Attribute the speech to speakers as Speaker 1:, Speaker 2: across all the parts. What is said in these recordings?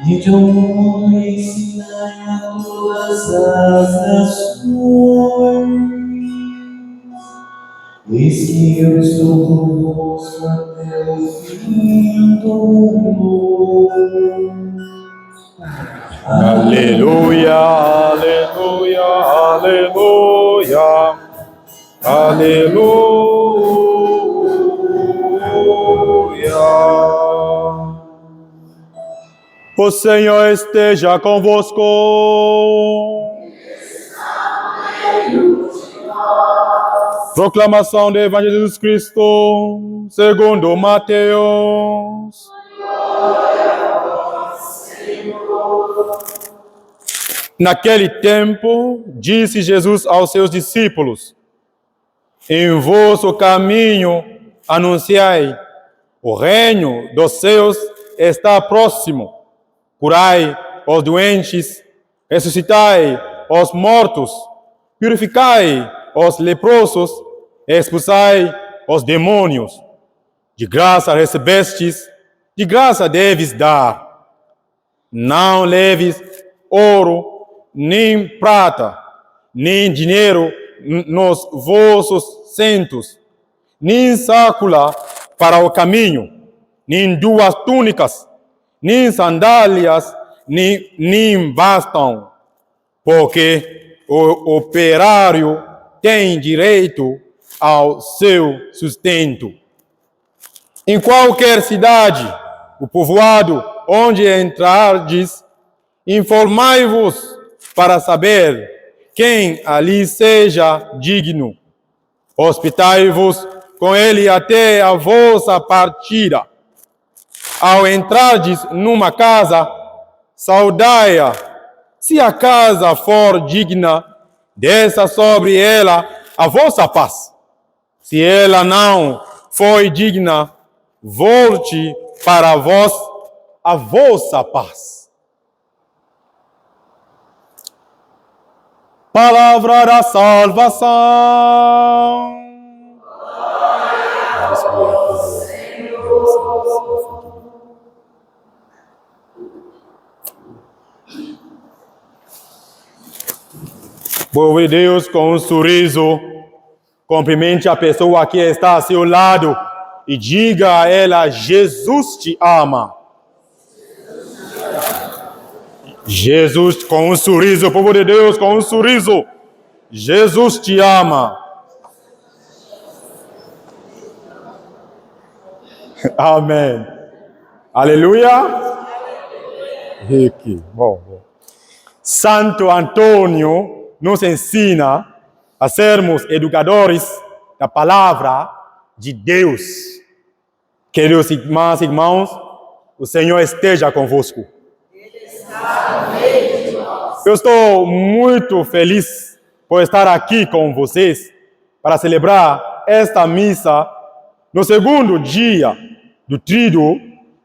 Speaker 1: Então vou ensinar a todas as nações. Eis que eu estou convosco até o fim do mundo.
Speaker 2: Aleluia, aleluia, aleluia, aleluia. O Senhor esteja convosco. Proclamação do Evangelho de Jesus Cristo, segundo Mateus. Naquele tempo, disse Jesus aos seus discípulos: em vosso caminho anunciai, o reino dos céus está próximo. Curai os doentes, ressuscitai os mortos, purificai os leprosos, expulsai os demônios. De graça recebestes, de graça deves dar. Não leves ouro, nem prata, nem dinheiro nos vossos centros, nem sácula para o caminho, nem duas túnicas, nem sandálias, nem bastão, porque o operário tem direito ao seu sustento. Em qualquer cidade, o povoado onde entrardes, informai-vos para saber quem ali seja digno. Hospitai-vos com ele até a vossa partida. Ao entrardes numa casa, saudai-a. Se a casa for digna, desça sobre ela a vossa paz. Se ela não foi digna, volte para vós a vossa paz. Palavra da salvação. Povo de Deus, com um sorriso, cumprimente a pessoa que está a seu lado e diga a ela: Jesus te ama. Jesus, com um sorriso, povo de Deus, com um sorriso. Jesus te ama. Amém. Aleluia. Bom. Santo Antônio nos ensina a sermos educadores da palavra de Deus. Queridos irmãs e irmãos, o Senhor esteja convosco. Eu estou muito feliz por estar aqui com vocês para celebrar esta missa no segundo dia do tríduo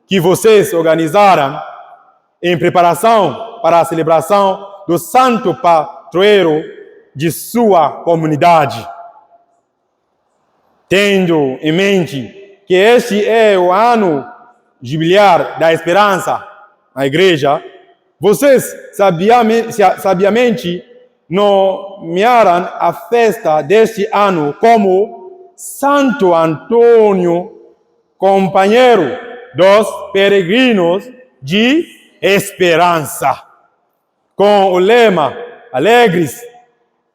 Speaker 2: que vocês organizaram em preparação para a celebração do santo padroeiro de sua comunidade. Tendo em mente que este é o ano jubilar da esperança na igreja, vocês sabiamente nomearam a festa deste ano como Santo Antônio, companheiro dos peregrinos de esperança, com o lema: alegres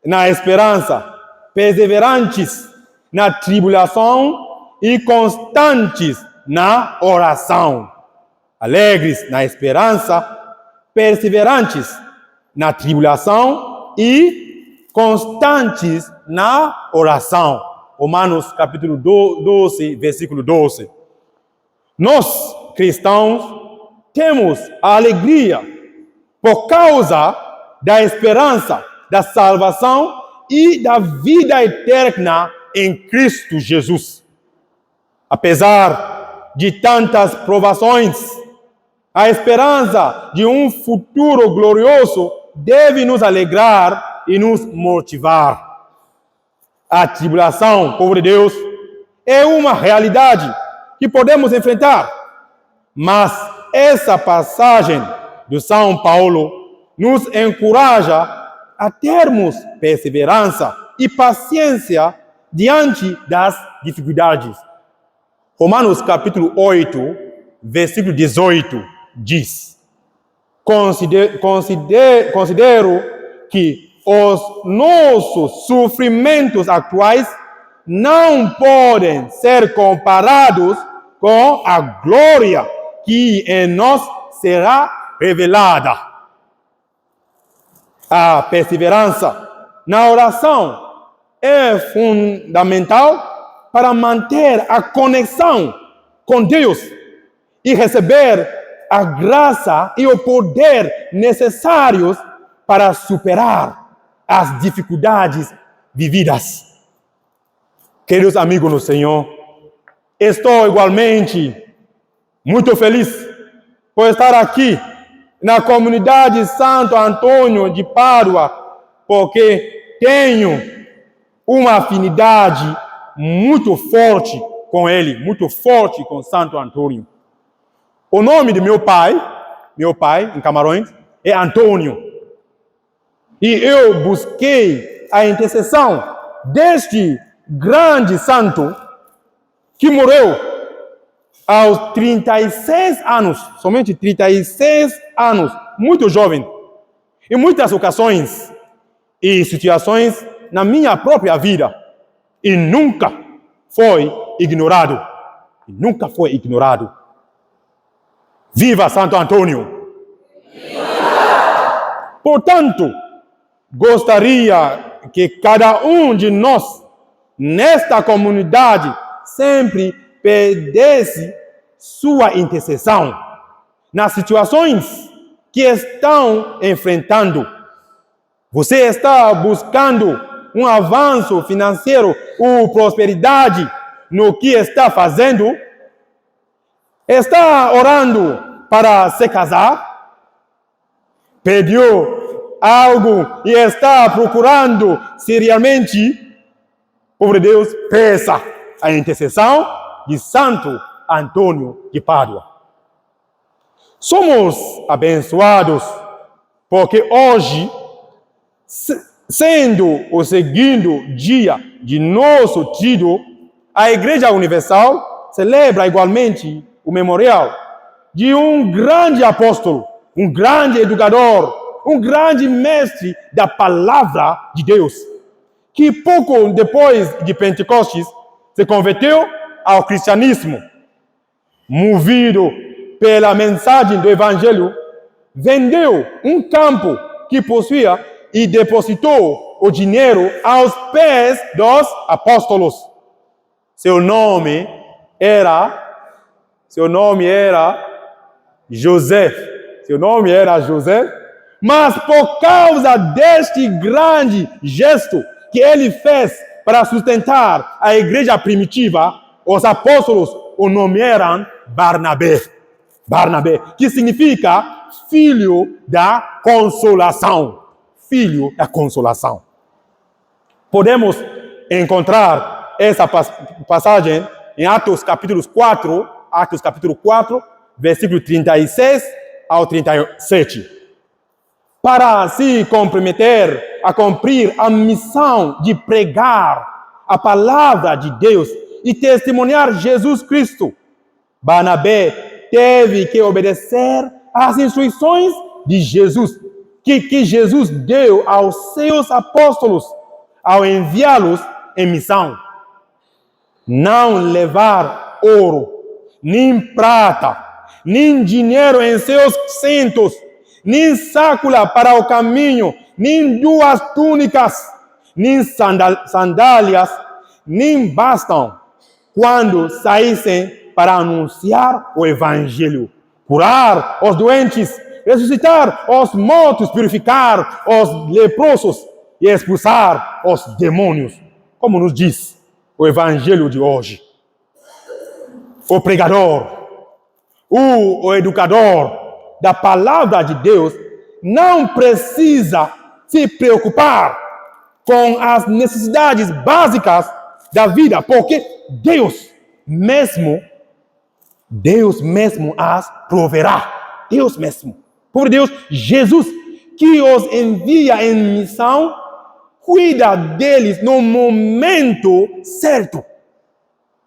Speaker 2: na esperança, perseverantes na tribulação e constantes na oração. Alegres na esperança, perseverantes na tribulação e constantes na oração. Romanos capítulo 12, versículo 12. Nós, cristãos, temos a alegria por causa da esperança, da salvação e da vida eterna em Cristo Jesus. Apesar de tantas provações, a esperança de um futuro glorioso deve nos alegrar e nos motivar. A tribulação, povo de Deus, é uma realidade que podemos enfrentar. Mas essa passagem de São Paulo nos encoraja a termos perseverança e paciência diante das dificuldades. Romanos capítulo 8, versículo 18 diz: Considero que os nossos sofrimentos atuais não podem ser comparados com a glória que em nós será revelada. A perseverança na oração é fundamental para manter a conexão com Deus e receber a graça e o poder necessários para superar as dificuldades vividas. Queridos amigos no Senhor, estou igualmente muito feliz por estar aqui na comunidade Santo Antônio de Pádua, porque tenho uma afinidade muito forte com ele, muito forte com Santo Antônio. O nome de meu pai em Camarões, é Antônio. E eu busquei a intercessão deste grande santo que morreu aos 36 anos, somente 36 anos, muito jovem. Em muitas ocasiões e situações na minha própria vida, e nunca foi ignorado. Nunca foi ignorado. Viva Santo Antônio! Viva! Portanto, gostaria que cada um de nós, nesta comunidade, sempre pedisse sua intercessão nas situações que estão enfrentando. Você está buscando um avanço financeiro ou prosperidade no que está fazendo? Está orando para se casar? Pediu algo e está procurando seriamente? Povo de Deus, peça a intercessão de Santo Antônio de Pádua. Somos abençoados porque hoje, sendo o segundo dia de nosso tríduo, a Igreja Universal celebra igualmente o memorial de um grande apóstolo, um grande educador, um grande mestre da palavra de Deus, que pouco depois de Pentecostes se converteu ao cristianismo. Movido pela mensagem do Evangelho, vendeu um campo que possuía e depositou o dinheiro aos pés dos apóstolos. Seu nome era José. Mas por causa deste grande gesto que ele fez para sustentar a igreja primitiva, os apóstolos o nomearam Barnabé, que significa filho da consolação. Filho da consolação. Podemos encontrar essa passagem em Atos capítulo 4, versículo 36 ao 37. Para se comprometer a cumprir a missão de pregar a palavra de Deus e testemunhar Jesus Cristo, Barnabé teve que obedecer às instruções de Jesus, que Jesus deu aos seus apóstolos ao enviá-los em missão. Não levar ouro, nem prata, nem dinheiro em seus cintos, nem sácula para o caminho, nem 2 túnicas, nem sandálias, nem bastão, quando saíssem para anunciar o Evangelho, curar os doentes, ressuscitar os mortos, purificar os leprosos e expulsar os demônios, como nos diz o Evangelho de hoje. O pregador, o educador da palavra de Deus não precisa se preocupar com as necessidades básicas da vida, porque Deus mesmo as proverá. Deus mesmo. Por Deus, Jesus, que os envia em missão, cuida deles no momento certo.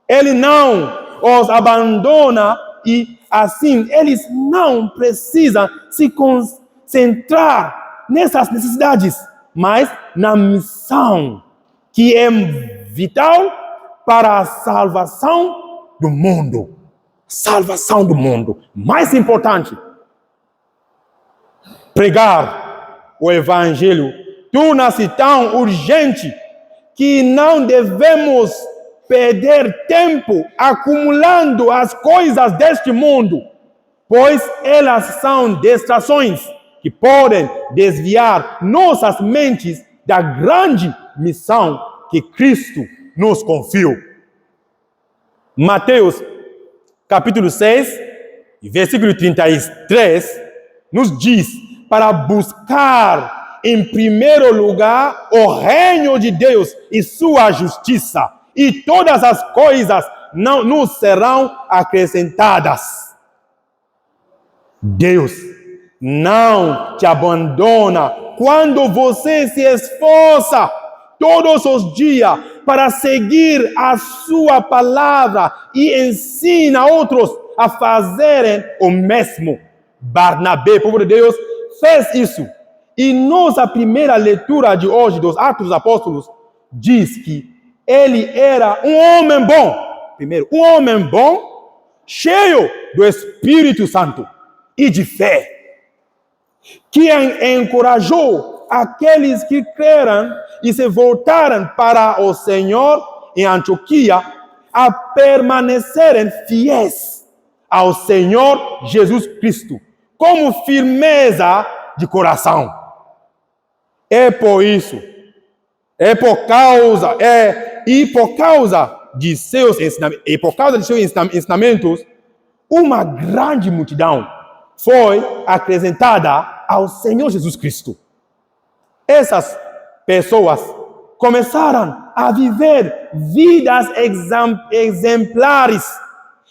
Speaker 2: Ele não os abandona e assim eles não precisam se concentrar nessas necessidades, mas na missão que é vital para a salvação do mundo. Salvação do mundo. Mais importante, pregar o evangelho torna-se tão urgente que não devemos perder tempo acumulando as coisas deste mundo, pois elas são distrações que podem desviar nossas mentes da grande missão que Cristo nos confiou. Mateus, capítulo 6, versículo 33, nos diz para buscar em primeiro lugar o reino de Deus e sua justiça, e todas as coisas não nos serão acrescentadas. Deus não te abandona quando você se esforça todos os dias para seguir a sua palavra e ensina outros a fazerem o mesmo. Barnabé, povo de Deus, fez isso. E nossa primeira leitura de hoje dos Atos dos Apóstolos diz que ele era um homem bom. Primeiro, um homem bom, cheio do Espírito Santo e de fé, que encorajou aqueles que creram e se voltaram para o Senhor em Antioquia a permanecerem fiéis ao Senhor Jesus Cristo, como firmeza de coração. Por causa de seus ensinamentos, uma grande multidão foi acrescentada ao Senhor Jesus Cristo. Essas pessoas começaram a viver vidas exemplares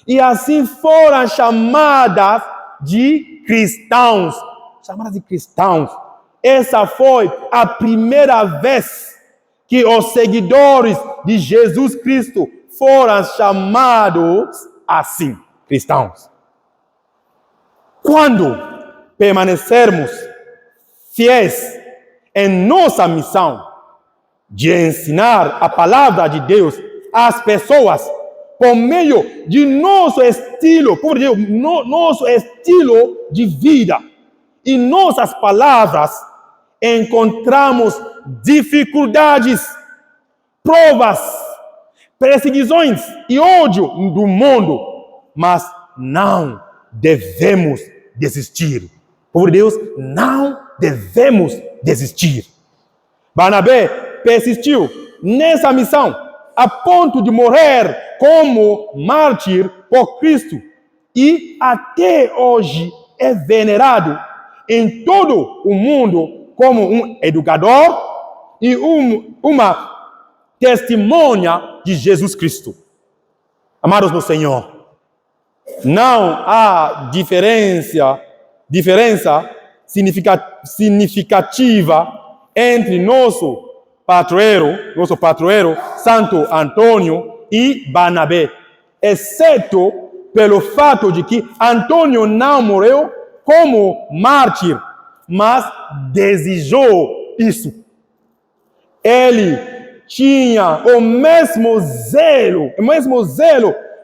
Speaker 2: e assim foram chamadas de cristãos. Essa foi a primeira vez que os seguidores de Jesus Cristo foram chamados assim, cristãos. Quando permanecermos fiéis em nossa missão de ensinar a palavra de Deus às pessoas por meio de nosso estilo de vida e nossas palavras, encontramos dificuldades, provas, perseguições e ódio do mundo, mas não devemos desistir. Por Deus, não devemos desistir. Barnabé persistiu nessa missão a ponto de morrer como mártir por Cristo e até hoje é venerado em todo o mundo como um educador e uma testemunha de Jesus Cristo. Amados do Senhor, não há diferença significativa entre nosso patroeiro Santo Antônio e Barnabé, exceto pelo fato de que Antônio não morreu como mártir, mas desejou isso. Ele tinha o mesmo zelo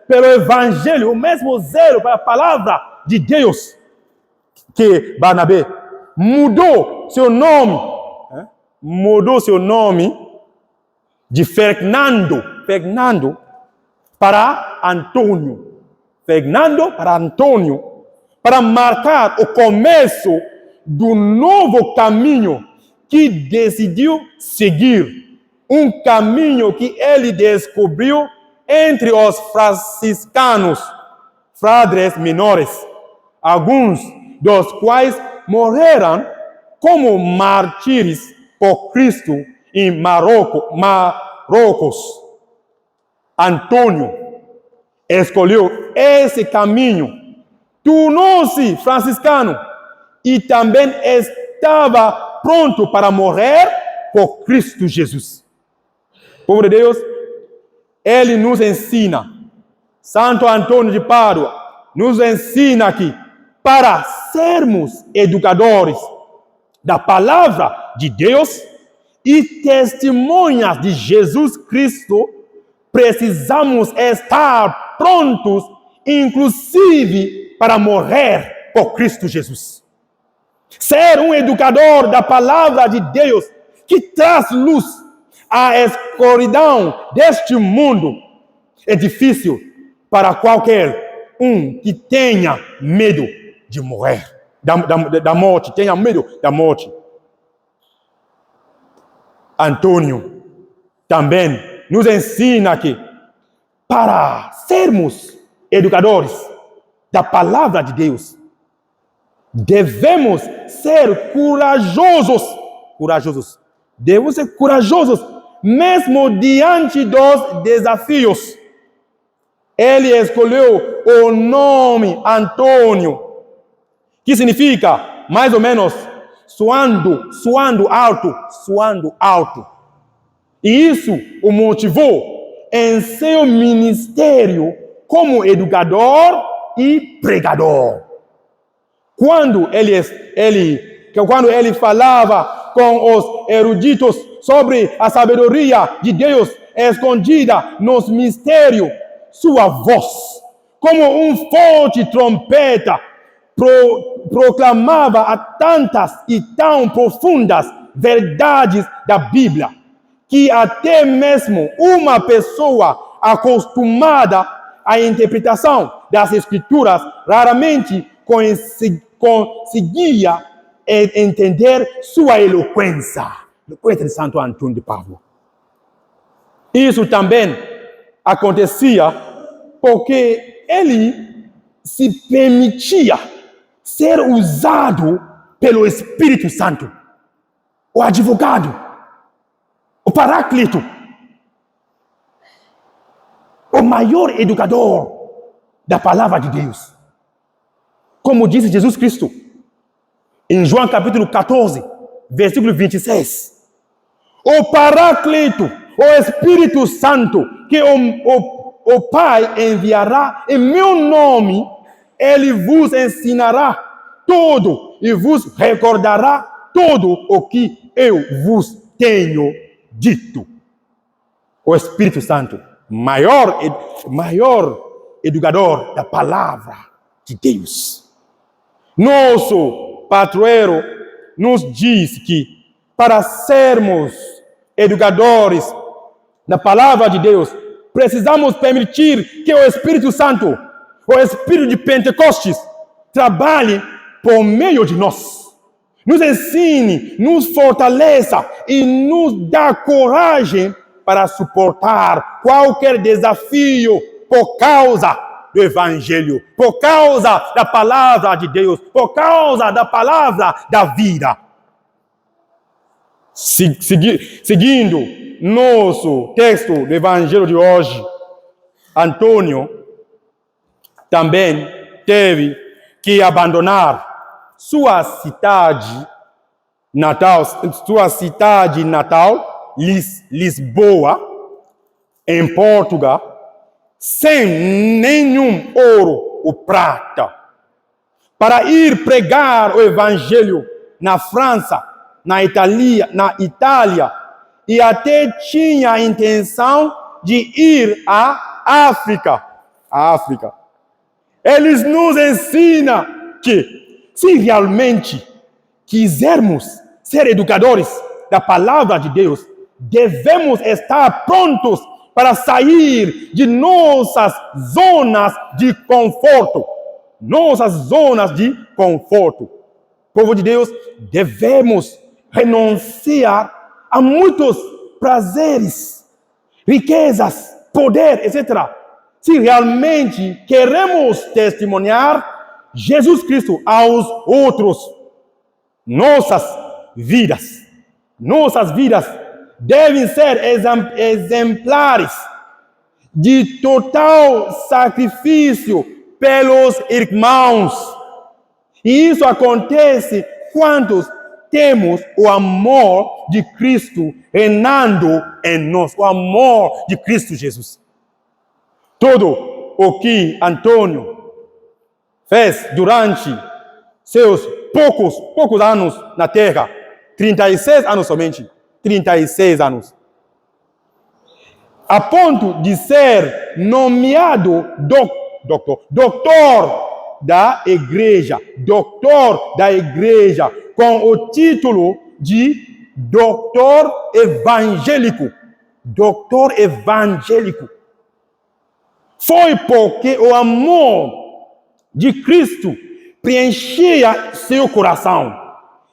Speaker 2: pelo Evangelho, o mesmo zelo pela palavra de Deus que Barnabé. Mudou seu nome de Fernando para Antônio. Para marcar o começo do novo caminho que decidiu seguir. Um caminho que ele descobriu entre os franciscanos, frades menores, alguns dos quais morreram como mártires por Cristo em Marrocos. Antônio escolheu esse caminho, tornou-se franciscano e também estava pronto para morrer por Cristo Jesus. Povo de Deus, ele nos ensina, Santo Antônio de Pádua nos ensina aqui, para sermos educadores da palavra de Deus e testemunhas de Jesus Cristo, precisamos estar prontos, inclusive para morrer por Cristo Jesus. Ser um educador da palavra de Deus que traz luz à escuridão deste mundo é difícil para qualquer um que tenha medo de morrer, da morte, tenha medo da morte. Antônio também nos ensina que para sermos educadores da palavra de Deus, devemos ser corajosos. Devemos ser corajosos, mesmo diante dos desafios. Ele escolheu o nome Antônio, que significa, mais ou menos, suando alto. E isso o motivou em seu ministério como educador e pregador. Quando ele falava com os eruditos sobre a sabedoria de Deus escondida nos mistérios, sua voz, como um forte trompeta, proclamava a tantas e tão profundas verdades da Bíblia, que até mesmo uma pessoa acostumada à interpretação das Escrituras raramente conseguia entender sua eloquência de Santo Antônio de Pádua. Isso também acontecia porque ele se permitia ser usado pelo Espírito Santo, o advogado, o paráclito, o maior educador da palavra de Deus. Como disse Jesus Cristo, em João capítulo 14, versículo 26, o paráclito, o Espírito Santo, que o Pai enviará em meu nome, ele vos ensinará tudo e vos recordará tudo o que eu vos tenho dito. O Espírito Santo, maior educador da palavra de Deus. Nosso padroeiro nos diz que para sermos educadores da palavra de Deus, precisamos permitir que o Espírito Santo, o Espírito de Pentecostes, trabalhe por meio de nós. Nos ensine, nos fortaleça e nos dá coragem para suportar qualquer desafio por causa do Evangelho, por causa da palavra de Deus, por causa da palavra da vida. Seguindo nosso texto do Evangelho de hoje, Antônio também teve que abandonar sua cidade natal, Lisboa, em Portugal, sem nenhum ouro ou prata, para ir pregar o Evangelho na França, na Itália, e até tinha a intenção de ir à África. Eles nos ensinam que, se realmente quisermos ser educadores da palavra de Deus, devemos estar prontos para sair de nossas zonas de conforto. Povo de Deus, devemos renunciar a muitos prazeres, riquezas, poder, etc. Se realmente queremos testemunhar Jesus Cristo aos outros, nossas vidas. Nossas vidas devem ser exemplares de total sacrifício pelos irmãos. E isso acontece quando temos o amor de Cristo reinando em nós, o amor de Cristo Jesus. Tudo o que Antônio fez durante seus poucos anos na Terra, 36 anos somente, 36 anos, a ponto de ser nomeado doutor da igreja, com o título de doutor evangélico. Foi porque o amor de Cristo preenchia seu coração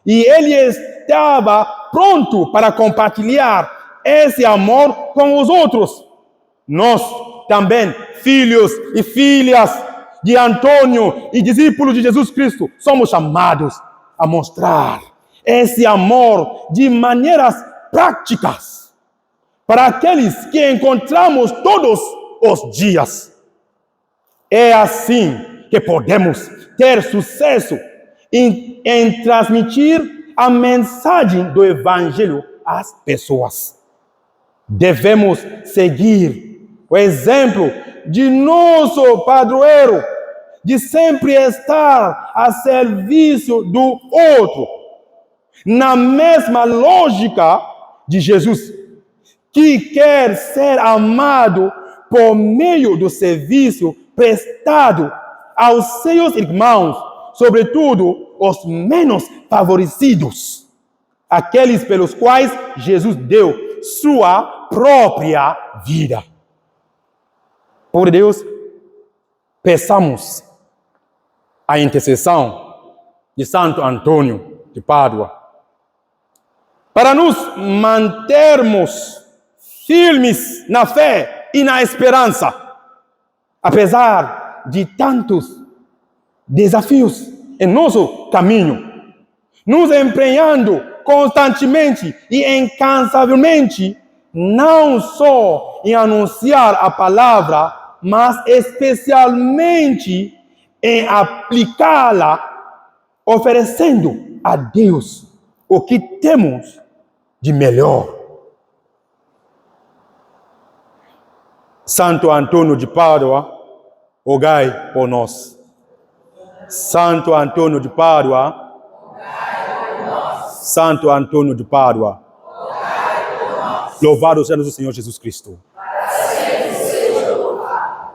Speaker 2: e ele estava pronto para compartilhar esse amor com os outros. Nós também, filhos e filhas de Antônio e discípulos de Jesus Cristo, somos chamados a mostrar esse amor de maneiras práticas para aqueles que encontramos todos os dias. É assim que podemos ter sucesso em transmitir a mensagem do Evangelho às pessoas. Devemos seguir o exemplo de nosso padroeiro, de sempre estar a serviço do outro, na mesma lógica de Jesus, que quer ser amado por meio do serviço prestado aos seus irmãos, sobretudo os menos favorecidos, aqueles pelos quais Jesus deu sua própria vida. Por Deus, peçamos a intercessão de Santo Antônio de Pádua para nos mantermos firmes na fé e na esperança, apesar de tantos desafios em nosso caminho, nos empenhando constantemente e incansavelmente, não só em anunciar a palavra, mas especialmente em aplicá-la, oferecendo a Deus o que temos de melhor. Santo Antônio de Pádua, rogai por nós. Santo Antônio de Pádua, rogai por nós. Santo Antônio de Pádua, rogai por nós. Louvado seja o Senhor Jesus Cristo. Para sempre seja louvado.